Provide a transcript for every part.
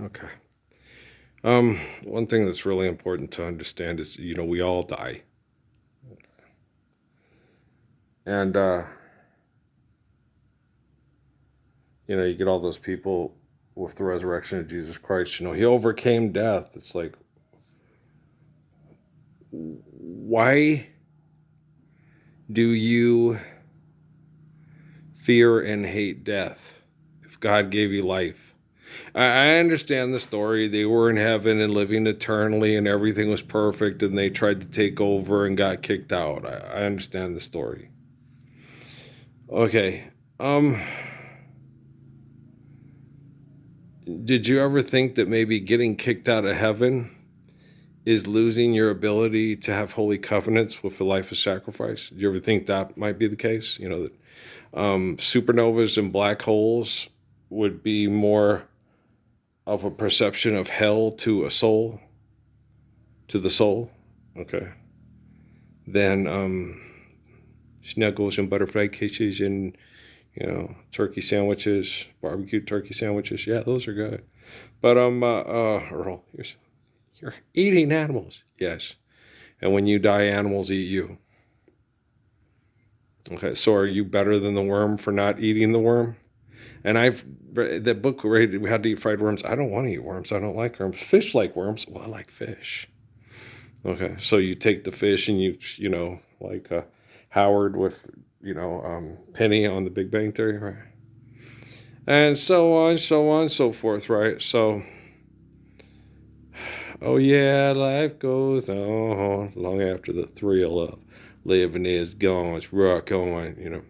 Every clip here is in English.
Okay. One thing that's really important to understand is, we all die. And, you get all those people with the resurrection of Jesus Christ. He overcame death. It's like, why do you fear and hate death if God gave you life? I understand the story. They were in heaven and living eternally, and everything was perfect, and they tried to take over and got kicked out. I understand the story. Okay. Did you ever think that maybe getting kicked out of heaven is losing your ability to have holy covenants with a life of sacrifice? Did you ever think that might be the case? That supernovas and black holes would be more of a perception of hell to a soul, to the soul, okay, than snuggles and butterfly kisses and turkey sandwiches, barbecue turkey sandwiches. Yeah, those are good. But Earl, you're eating animals. Yes, and when you die, animals eat you. Okay, so are you better than the worm for not eating the worm? And I've read that book, right? We had to eat fried worms. I don't want to eat worms. I don't like worms. Fish like worms. Well, I like fish. Okay, so you take the fish and like Howard with Penny on The Big Bang Theory, right? And so on, so on, so forth, right? So, oh yeah, life goes on long after the thrill of living is gone. It's rock on.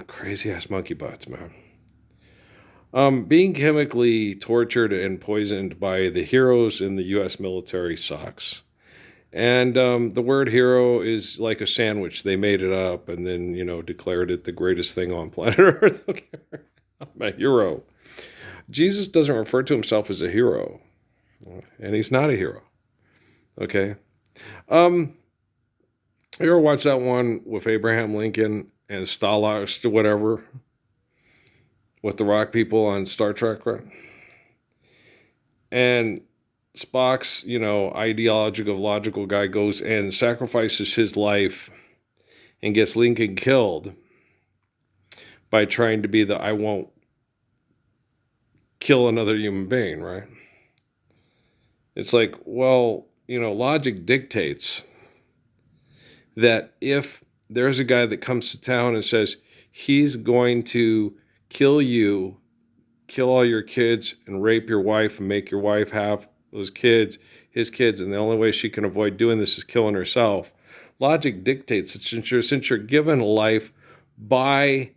Crazy ass monkey butts, man. Being chemically tortured and poisoned by the heroes in the U.S. military sucks. And the word hero is like a sandwich. They made it up and then, declared it the greatest thing on planet Earth. Okay. I'm a hero. Jesus doesn't refer to himself as a hero, and he's not a hero. Okay. Um, you ever watch that one with Abraham Lincoln and Stalag, whatever, with the rock people on Star Trek, right? And Spock's, ideological, logical guy goes and sacrifices his life and gets Lincoln killed by trying to be the I won't kill another human being, right? It's like, well, logic dictates that if there's a guy that comes to town and says he's going to kill you, kill all your kids, and rape your wife and make your wife have those kids, his kids, and the only way she can avoid doing this is killing herself. Logic dictates that since you're given a life by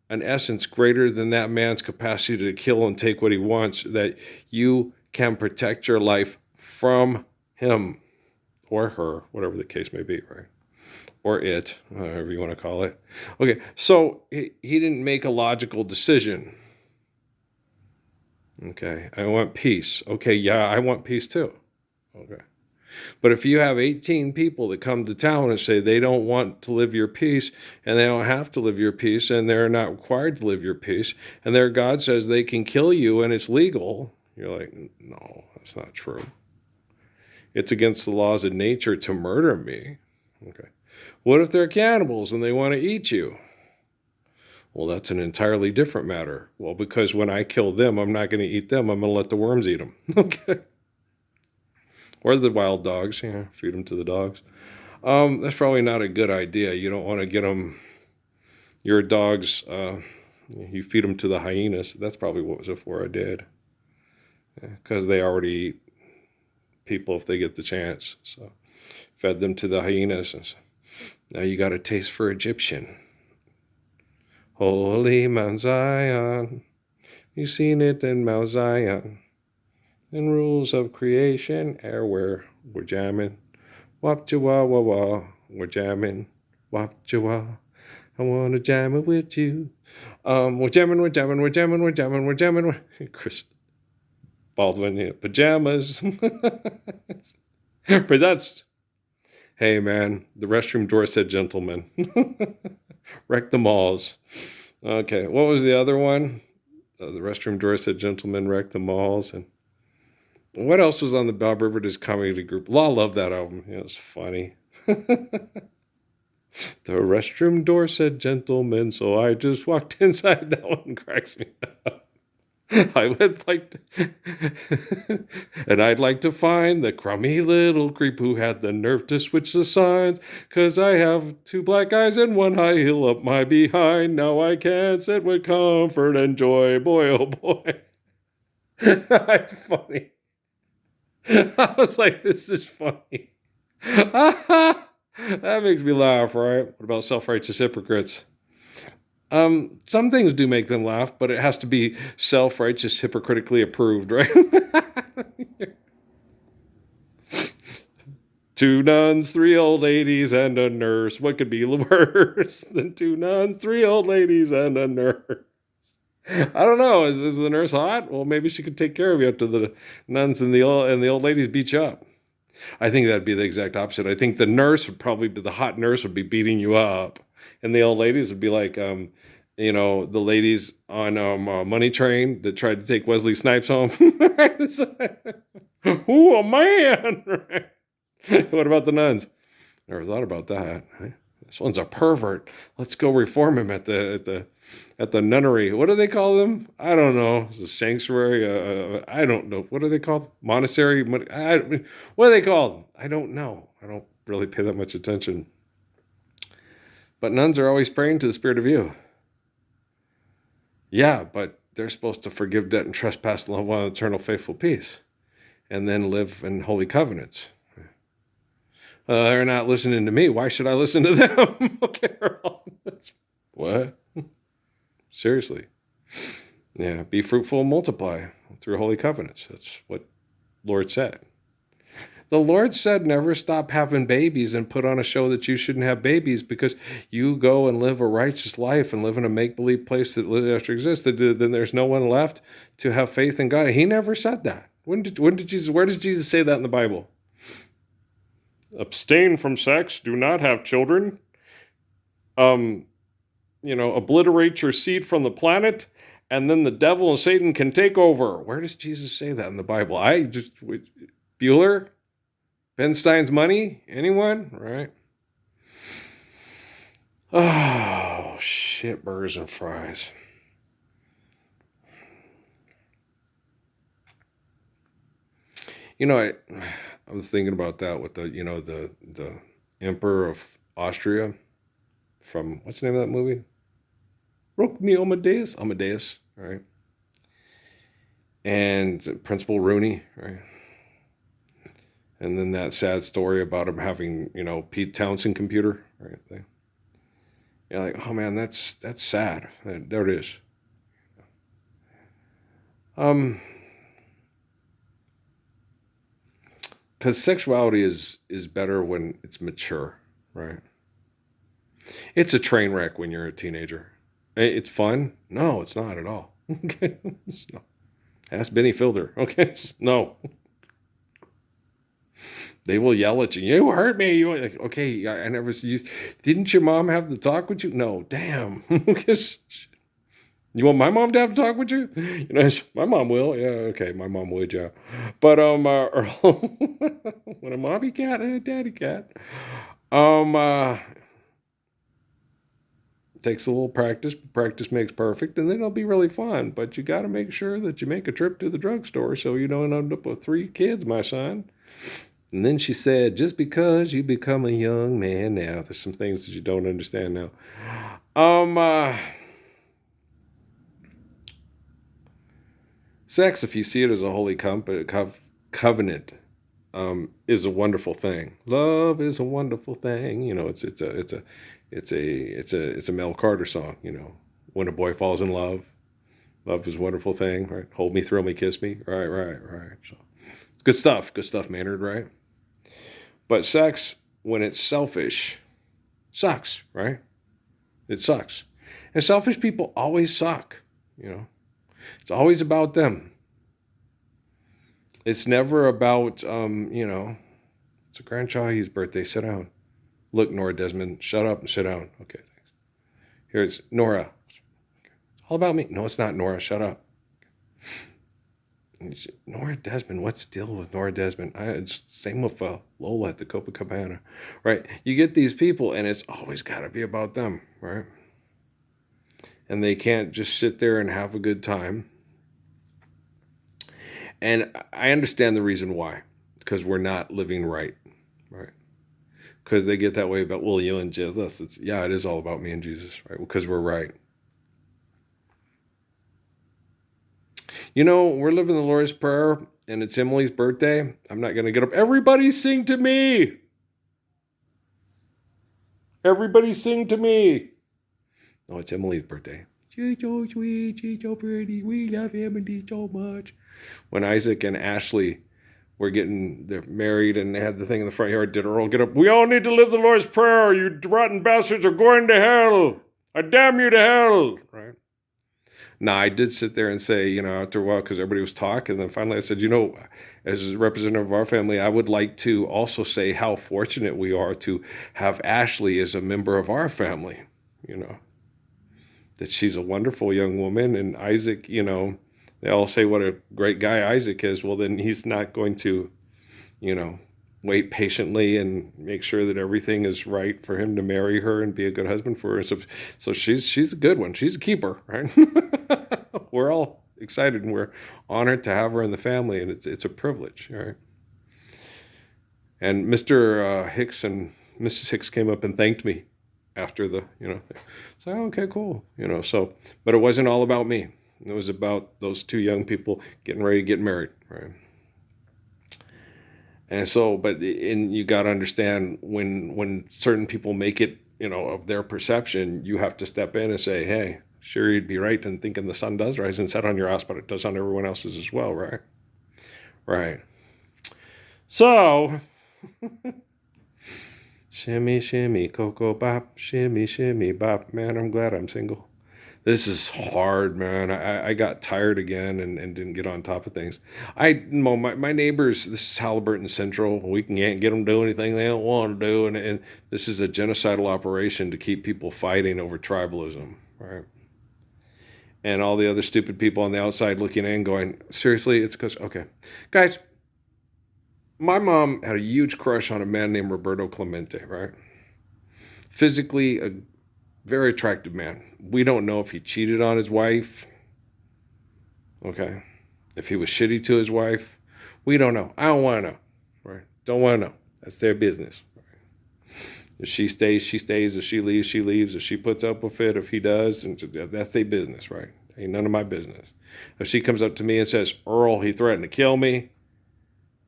an essence greater than that man's capacity to kill and take what he wants, that you can protect your life from him or her, whatever the case may be, right? Or it, however you want to call it. Okay, so he didn't make a logical decision. Okay, I want peace. Okay, yeah, I want peace too. Okay. But if you have 18 people that come to town and say they don't want to live your peace and they don't have to live your peace and they're not required to live your peace and their God says they can kill you and it's legal, you're like, no, that's not true. It's against the laws of nature to murder me. Okay. What if they're cannibals and they want to eat you? Well, that's an entirely different matter. Well, because when I kill them, I'm not going to eat them. I'm going to let the worms eat them. Okay. Or the wild dogs, feed them to the dogs. That's probably not a good idea. You don't want to get them, your dogs, you feed them to the hyenas. That's probably what was before I did. Because they already eat people if they get the chance. So fed them to the hyenas. And so, now you got a taste for Egyptian. Holy Mount Zion, you've seen it in Mount Zion. And rules of creation, we're jamming. Wop wah wah wah, we're jamming. Wop wah, I wanna jam it with you. We're jamming, we're jamming, we're jamming, we're jamming, we're jamming. Chris Baldwin, pajamas. But that's, hey man, the restroom door said gentlemen. Wreck the malls. Okay, what was the other one? The restroom door said gentlemen wreck the malls. And what else was on the Bob Rivers comedy group? Law loved that album. It was funny. The restroom door said gentlemen, so I just walked inside. That one cracks me up. I would like to, and I'd like to find the crummy little creep who had the nerve to switch the signs. 'Cause I have two black eyes and one high heel up my behind. Now I can't sit with comfort and joy. Boy, oh boy. That's funny. I was like, this is funny. That makes me laugh, right? What about self-righteous hypocrites? Some things do make them laugh, but it has to be self-righteous, hypocritically approved, right? Two nuns, three old ladies, and a nurse. What could be worse than two nuns, three old ladies, and a nurse? I don't know. Is the nurse hot? Well, maybe she could take care of you after the nuns and the old ladies beat you up. I think that'd be the exact opposite. I think the nurse would probably be the hot nurse would be beating you up, and the old ladies would be like, the ladies on Money Train that tried to take Wesley Snipes home. Ooh, a man! What about the nuns? Never thought about that. This one's a pervert. Let's go reform him at the nunnery. What do they call them? I don't know. It's a sanctuary. I don't know. What are they called? Monastery? What are they called? I don't know. I don't really pay that much attention. But nuns are always praying to the spirit of you. Yeah, but they're supposed to forgive debt and trespass, love one eternal faithful peace, and then live in holy covenants. They're not listening to me. Why should I listen to them? Okay, what? Seriously. Yeah, be fruitful and multiply through holy covenants. That's what Lord said. The Lord said never stop having babies and put on a show that you shouldn't have babies because you go and live a righteous life and live in a make-believe place that actually exists. Then there's no one left to have faith in God. He never said that. Where does Jesus say that in the Bible? Abstain from sex, do not have children, obliterate your seed from the planet, and then the devil and Satan can take over. Where does Jesus say that in the Bible? Bueller? Ben Stein's Money? Anyone? Right? Oh, shit, burgers and fries. I was thinking about that with the Emperor of Austria from, what's the name of that movie? Rock me Amadeus, right? And Principal Rooney, right? And then that sad story about him having, Pete Townsend computer, right? You're like, oh man, that's sad. There it is. Because sexuality is better when it's mature, right? It's a train wreck when you're a teenager. It's fun? No, it's not at all. Okay, no. Ask Benny Fielder. Okay, no. They will yell at you. You hurt me. You like, okay? I never used. Didn't your mom have to talk with you? No. Damn. You want my mom to have to talk with you? My mom will. Yeah, okay, my mom would, yeah. But Earl, when a mommy cat and a daddy cat, takes a little practice. Practice makes perfect, and then it'll be really fun. But you got to make sure that you make a trip to the drugstore so you don't end up with 3 kids, my son. And then she said, just because you become a young man now, there's some things that you don't understand now. Sex, if you see it as a holy covenant, is a wonderful thing. Love is a wonderful thing. It's a Mel Carter song. When a boy falls in love, love is a wonderful thing. Right? Hold me, thrill me, kiss me. Right. So it's good stuff, Maynard. Right. But sex, when it's selfish, sucks. Right. It sucks, and selfish people always suck. It's always about them. It's never about, it's a Grant Chahay's birthday. Sit down. Look, Nora Desmond, shut up and sit down. Okay, thanks. Here's Nora. It's all about me. No, it's not, Nora. Shut up. Nora Desmond, what's the deal with Nora Desmond? It's same with Lola at the Copacabana, right? You get these people, and it's always got to be about them, right? And they can't just sit there and have a good time. And I understand the reason why, because we're not living right, right? Because they get that way about, well, you and Jesus. It is all about me and Jesus, right? Because we're right. We're living the Lord's Prayer, and it's Emily's birthday. I'm not going to get up. Everybody sing to me. Everybody sing to me. No, it's Emily's birthday. She's so sweet. She's so pretty. We love Emily so much. When Isaac and Ashley they're married and they had the thing in the front yard, did Earl get up? We all need to live the Lord's Prayer. You rotten bastards are going to hell. I damn you to hell. Right? Now, I did sit there and say, after a while, because everybody was talking, and then finally I said, as a representative of our family, I would like to also say how fortunate we are to have Ashley as a member of our family, that she's a wonderful young woman. And Isaac, they all say what a great guy Isaac is. Well, then he's not going to, wait patiently and make sure that everything is right for him to marry her and be a good husband for her. So she's a good one. She's a keeper, right? We're all excited and we're honored to have her in the family, and it's a privilege, right? And Mr. Hicks and Mrs. Hicks came up and thanked me after the, so okay, cool, but it wasn't all about me. It was about those two young people getting ready to get married, right? And so, and you got to understand when certain people make it, of their perception, you have to step in and say, hey, sure, you'd be right in thinking the sun does rise and set on your house, but it does on everyone else's as well, right? Right. So, shimmy, shimmy, cocoa bop, shimmy, shimmy, bop. Man, I'm glad I'm single. This is hard, man. I got tired again and didn't get on top of things. My neighbors, this is Halliburton Central. We can't get them to do anything they don't want to do. And this is a genocidal operation to keep people fighting over tribalism, right? And all the other stupid people on the outside looking in going, seriously, it's because, okay. Guys, my mom had a huge crush on a man named Roberto Clemente, right? Physically, a very attractive man. We don't know if he cheated on his wife. Okay. If he was shitty to his wife. We don't know. I don't want to know. Right? Don't want to know. That's their business. Right? If she stays, she stays. If she leaves, she leaves. If she puts up with it, if he does, and that's their business, right? Ain't none of my business. If she comes up to me and says, Earl, he threatened to kill me.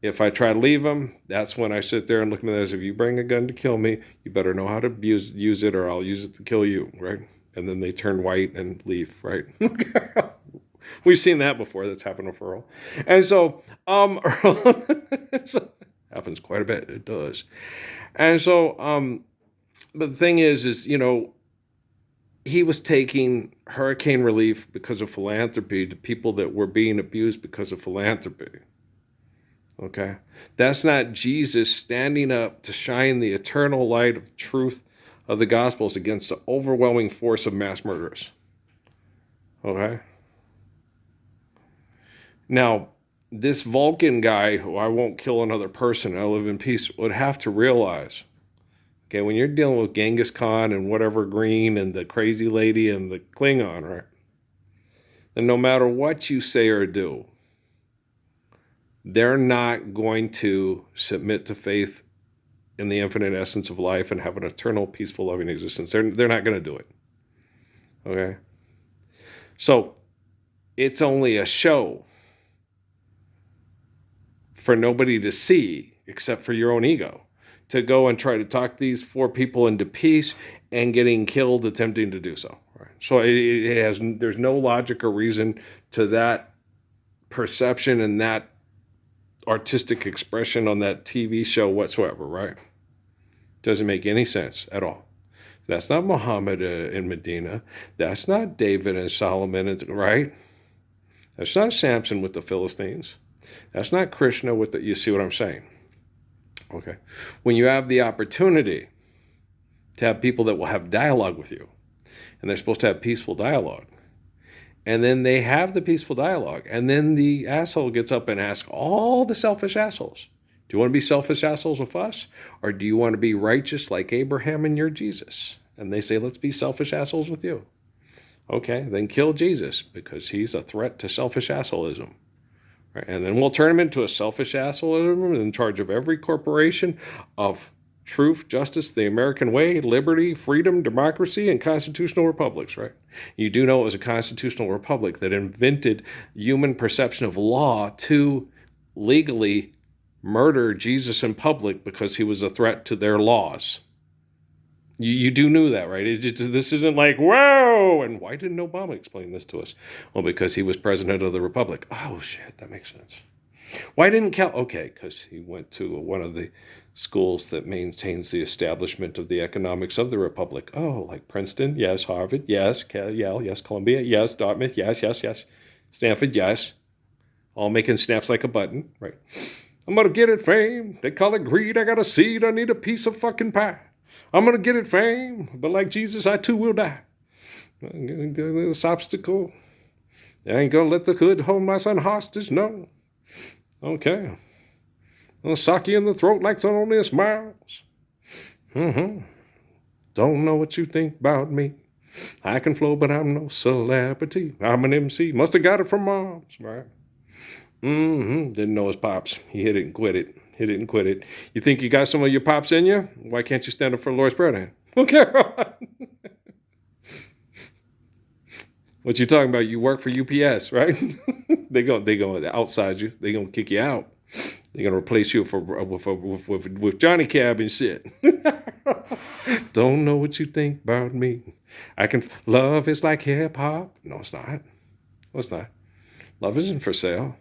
If I try to leave him, that's when I sit there and look at them as, if you bring a gun to kill me, you better know how to use it, or I'll use it to kill you, right? And then they turn white and leave, right? We've seen that before. That's happened to Earl. And so, Earl, happens quite a bit. It does. And so, but the thing is, he was taking hurricane relief because of philanthropy to people that were being abused because of philanthropy. Okay? That's not Jesus standing up to shine the eternal light of truth of the Gospels against the overwhelming force of mass murderers. Okay? Now, this Vulcan guy, who I won't kill another person, I live in peace, would have to realize, okay, when you're dealing with Genghis Khan and whatever Green and the crazy lady and the Klingon, right? Then no matter what you say or do, they're not going to submit to faith in the infinite essence of life and have an eternal, peaceful, loving existence. They're not going to do it. Okay? So, it's only a show for nobody to see except for your own ego, to go and try to talk these four people into peace and getting killed attempting to do so. Right? So there's no logic or reason to that perception and that artistic expression on that TV show whatsoever, right? Doesn't make any sense at all. That's not Muhammad in Medina. That's not David and Solomon, right? That's not Samson with the Philistines. That's not Krishna with the, you see what I'm saying? Okay. When you have the opportunity to have people that will have dialogue with you, and they're supposed to have peaceful dialogue, And then they have the peaceful dialogue. And then the asshole gets up and asks all the selfish assholes, do you want to be selfish assholes with us? Or do you want to be righteous like Abraham and your Jesus? And they say, let's be selfish assholes with you. Okay, then kill Jesus because he's a threat to selfish assholism. Right? And then we'll turn him into a selfish assholism in charge of every corporation of truth, justice, the American way, liberty, freedom, democracy, and constitutional republics, right? You do know it was a constitutional republic that invented human perception of law to legally murder Jesus in public because he was a threat to their laws. You do know that, right? This isn't like, whoa, and why didn't Obama explain this to us? Well, because he was president of the republic. Oh, shit, that makes sense. Why didn't okay, because he went to one of the schools that maintains the establishment of the economics of the republic. Oh, like Princeton, yes. Harvard, yes. Yale, yes. Columbia, yes. Dartmouth, yes. Stanford, yes. All making snaps like a button, right? I'm going to get it fame. They call it greed. I got a seed. I need a piece of fucking pie. I'm going to get it fame. But like Jesus, I too will die. This obstacle. I ain't going to let the hood hold my son hostage. No. Okay. I'll sock you in the throat like Thelonious Miles. Don't know what you think about me. I can flow, but I'm no celebrity. I'm an MC. Must have got it from moms, right? Didn't know his pops. He hit it and quit it. You think you got some of your pops in you? Why can't you stand up for the Lord's Prayer then? Okay. What you talking about? You work for UPS, right? they go outside you. They gonna kick you out. They're gonna replace you with Johnny Cab and shit. Don't know what you think about me. Love is like hip hop. No, it's not. No, it's not. Love isn't for sale.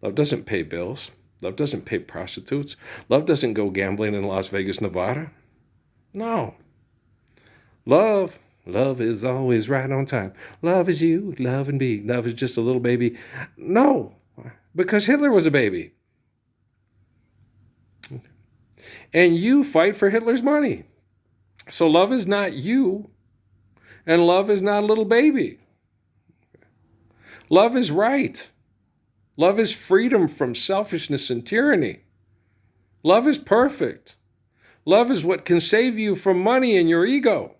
Love doesn't pay bills. Love doesn't pay prostitutes. Love doesn't go gambling in Las Vegas, Nevada. No. Love is always right on time. Love is you, love and me. Love is just a little baby. No, because Hitler was a baby. And you fight for Hitler's money. So love is not you, and love is not a little baby. Love is right. Love is freedom from selfishness and tyranny. Love is perfect. Love is what can save you from money and your ego.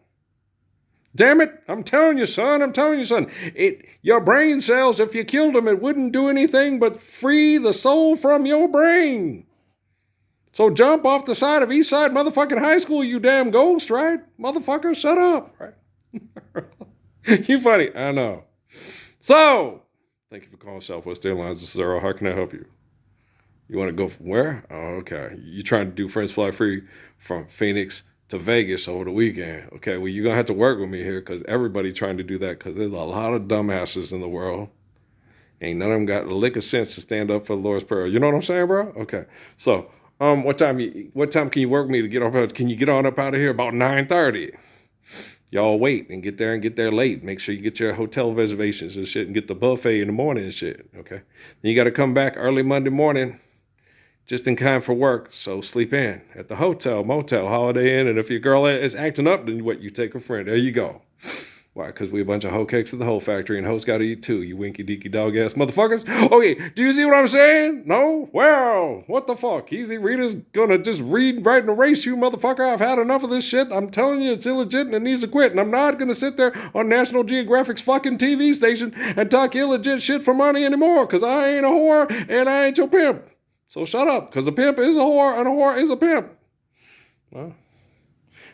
Damn it, I'm telling you, son. Your brain cells, if you killed them, it wouldn't do anything but free the soul from your brain. So jump off the side of Eastside motherfucking High School, you damn ghost, right? Motherfucker, shut up. Right? You funny, I know. So, thank you for calling Southwest Airlines. This is Earl. How can I help you? You want to go from where? Oh, okay. You trying to do Friends Fly Free from Phoenix to Vegas over the weekend. Okay, well, you're going to have to work with me here because everybody trying to do that because there's a lot of dumbasses in the world. Ain't none of them got a lick of sense to stand up for the Lord's Prayer. You know what I'm saying, bro? Okay. So, what time can you work with me to get up? Can you get on up out of here about 9:30? Y'all wait and get there late. Make sure you get your hotel reservations and shit and get the buffet in the morning and shit. Okay. Then you got to come back early Monday morning just in time for work. So sleep in at the hotel, motel, Holiday Inn. And if your girl is acting up, then what? You take a friend. There you go. Why? Because we a bunch of hoe cakes at the whole factory and hoes got to eat too, you winky deaky dog ass motherfuckers. Okay, do you see what I'm saying? No? Well, what the fuck? Easy Reader's gonna just read, write, and erase you, motherfucker. I've had enough of this shit. I'm telling you, it's illegit and it needs to quit. And I'm not gonna sit there on National Geographic's fucking TV station and talk illegit shit for money anymore, because I ain't a whore and I ain't your pimp. So shut up, because a pimp is a whore and a whore is a pimp. Well,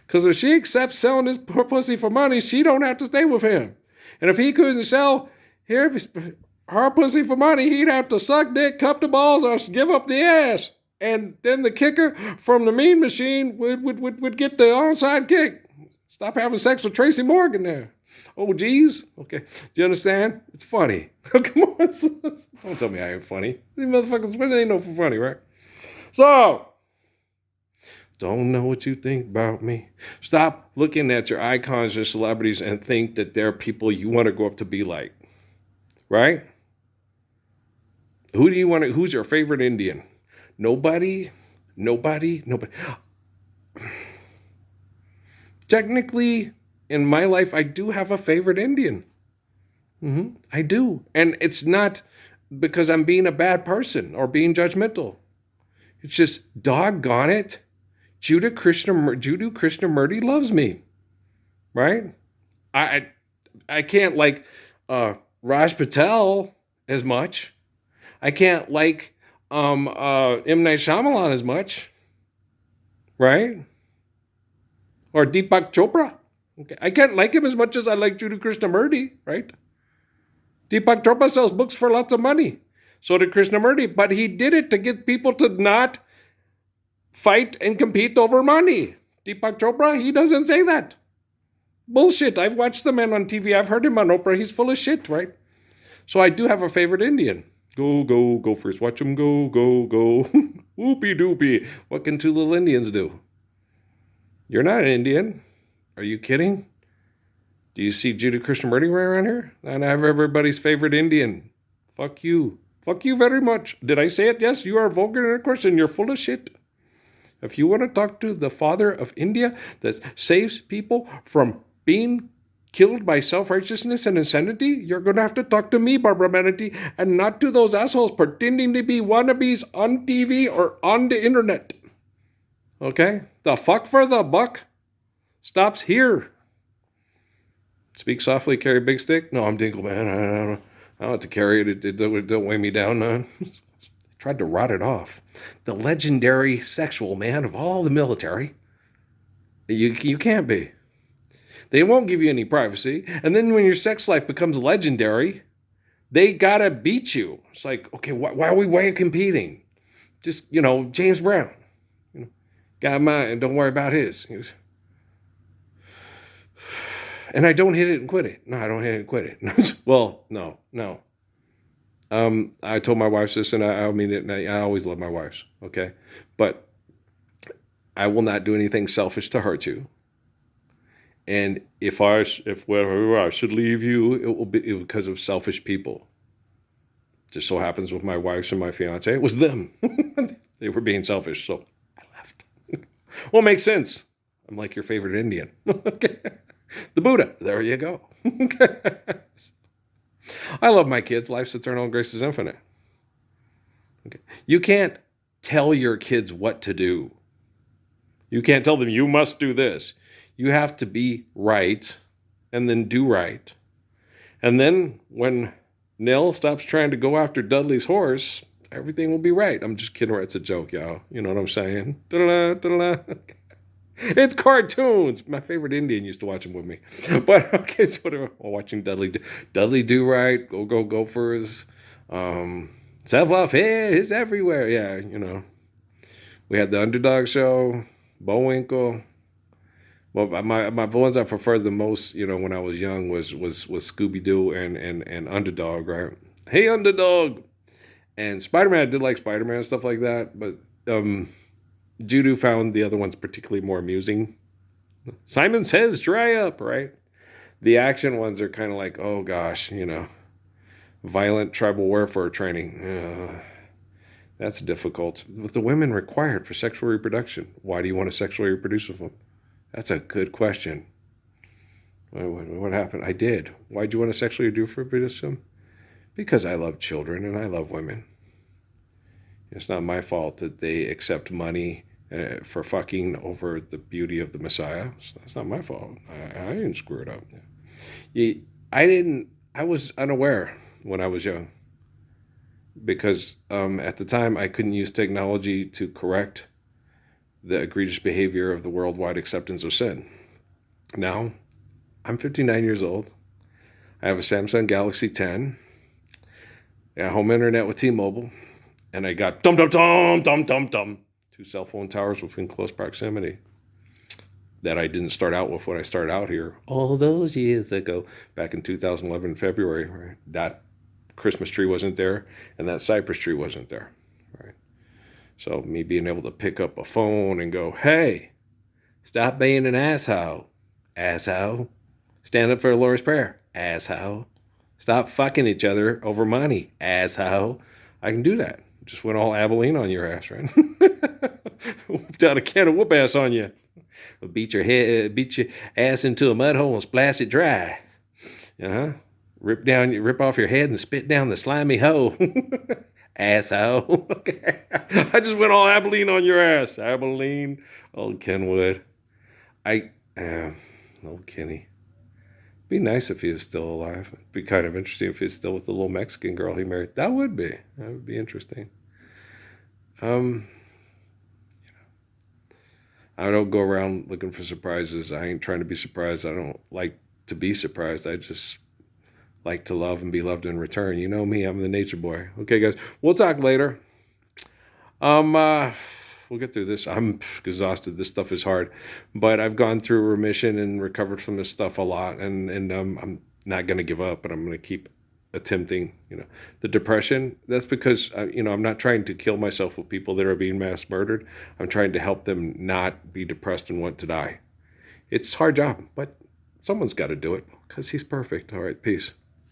because if she accepts selling her pussy for money, she don't have to stay with him. And if he couldn't sell her pussy for money, he'd have to suck dick, cup the balls, or give up the ass. And then the kicker from the mean machine would get the onside kick. Stop having sex with Tracy Morgan there. Oh, geez. Okay. Do you understand? It's funny. Come on. Don't tell me I ain't funny. These motherfuckers, they ain't no for funny, right? So, don't know what you think about me. Stop looking at your icons or celebrities and think that they're people you want to grow up to be like. Right? Who's your favorite Indian? Nobody. Technically, in my life, I do have a favorite Indian. I do. And it's not because I'm being a bad person or being judgmental. It's just, doggone it, Judah Krishnamurti loves me, right? I can't like Raj Patel as much. I can't like M. Night Shyamalan as much, right? Or Deepak Chopra. Okay. I can't like him as much as I like Judah Krishnamurti, right? Deepak Chopra sells books for lots of money. So did Krishnamurti, but he did it to get people to not fight and compete over money. Deepak Chopra, he doesn't say that. Bullshit. I've watched the man on TV. I've heard him on Oprah. He's full of shit, right? So I do have a favorite Indian. Go, go, go first. Watch him go, go, go. Whoopie doopie. What can two little Indians do? You're not an Indian. Are you kidding? Do you see Judah Krishnamurti right around here? And I have everybody's favorite Indian. Fuck you. Fuck you very much. Did I say it? Yes, you are vulgar and of course, and you're full of shit. If you want to talk to the father of India that saves people from being killed by self-righteousness and insanity, you're going to have to talk to me, Barbara Manatee, and not to those assholes pretending to be wannabes on TV or on the internet. Okay? The fuck for the buck stops here. Speak softly, carry big stick. No, I'm Dingle, man. I don't have to carry it. It don't weigh me down none. Tried to rot it off. The legendary sexual man of all the military. You can't be. They won't give you any privacy. And then when your sex life becomes legendary, they gotta beat you. It's like, okay, why are we competing? Just, James Brown. Got mine, and don't worry about his. And I don't hit it and quit it. No, I don't hit it and quit it. Well, no. I told my wife this, and I mean it, and I always love my wives, okay? But I will not do anything selfish to hurt you. And if I should leave you, it will be because of selfish people. Just so happens with my wife and my fiance, it was them. They were being selfish, so I left. Well, it makes sense. I'm like your favorite Indian. Okay. The Buddha. There you go. I love my kids. Life's eternal and grace is infinite. Okay. You can't tell your kids what to do. You can't tell them, you must do this. You have to be right and then do right. And then when Nell stops trying to go after Dudley's horse, everything will be right. I'm just kidding. It's a joke, y'all. You know what I'm saying? Da-da-da, da-da-da. It's cartoons. My favorite Indian used to watch them with me. But okay, so whatever. While watching Dudley do right, go for his self-love is everywhere. Yeah, We had the Underdog Show, Bullwinkle. Well, my ones I preferred the most, when I was young was Scooby-Doo and Underdog, right? Hey, Underdog! And Spider-Man, I did like Spider-Man and stuff like that, but Judo found the other ones particularly more amusing. Simon Says, dry up, right? The action ones are kind of like, oh gosh, violent tribal warfare training. That's difficult. With the women required for sexual reproduction, why do you want to sexually reproduce with them? That's a good question. What happened? I did. Why'd you want to sexually reproduce them? Because I love children and I love women. It's not my fault that they accept money for fucking over the beauty of the Messiah. That's not my fault. I didn't screw it up. I was unaware when I was young. Because at the time I couldn't use technology to correct the egregious behavior of the worldwide acceptance of sin. Now, I'm 59 years old. I have a Samsung Galaxy 10. I got home internet with T-Mobile. And I got two cell phone towers within close proximity that I didn't start out with when I started out here all those years ago, back in 2011, February. Right? That Christmas tree wasn't there, and that cypress tree wasn't there. Right? So me being able to pick up a phone and go, hey, stop being an asshole. Stand up for the Lord's Prayer. Asshole. Stop fucking each other over money. Asshole. I can do that. Just went all Abilene on your ass, right? Whooped out a can of whoop ass on you. Beat your ass into a mud hole and splash it dry. rip off your head and spit down the slimy hole. Asshole. Okay. I just went all Abilene on your ass. Abilene. Old Kenwood. Old Kenny. Be nice if he was still alive. It'd be kind of interesting if he's still with the little Mexican girl he married. That would be. That would be interesting. Um, I don't go around looking for surprises. I ain't trying to be surprised. I don't like to be surprised. I just like to love and be loved in return. You know me, I'm the nature boy. Okay, guys, we'll talk later. We'll get through this. I'm exhausted. This stuff is hard, but I've gone through remission and recovered from this stuff a lot, and I'm not going to give up, but I'm going to keep attempting. The depression. That's because I'm not trying to kill myself with people that are being mass murdered. I'm trying to help them not be depressed and want to die. It's a hard job, but someone's got to do it because he's perfect. All right, peace.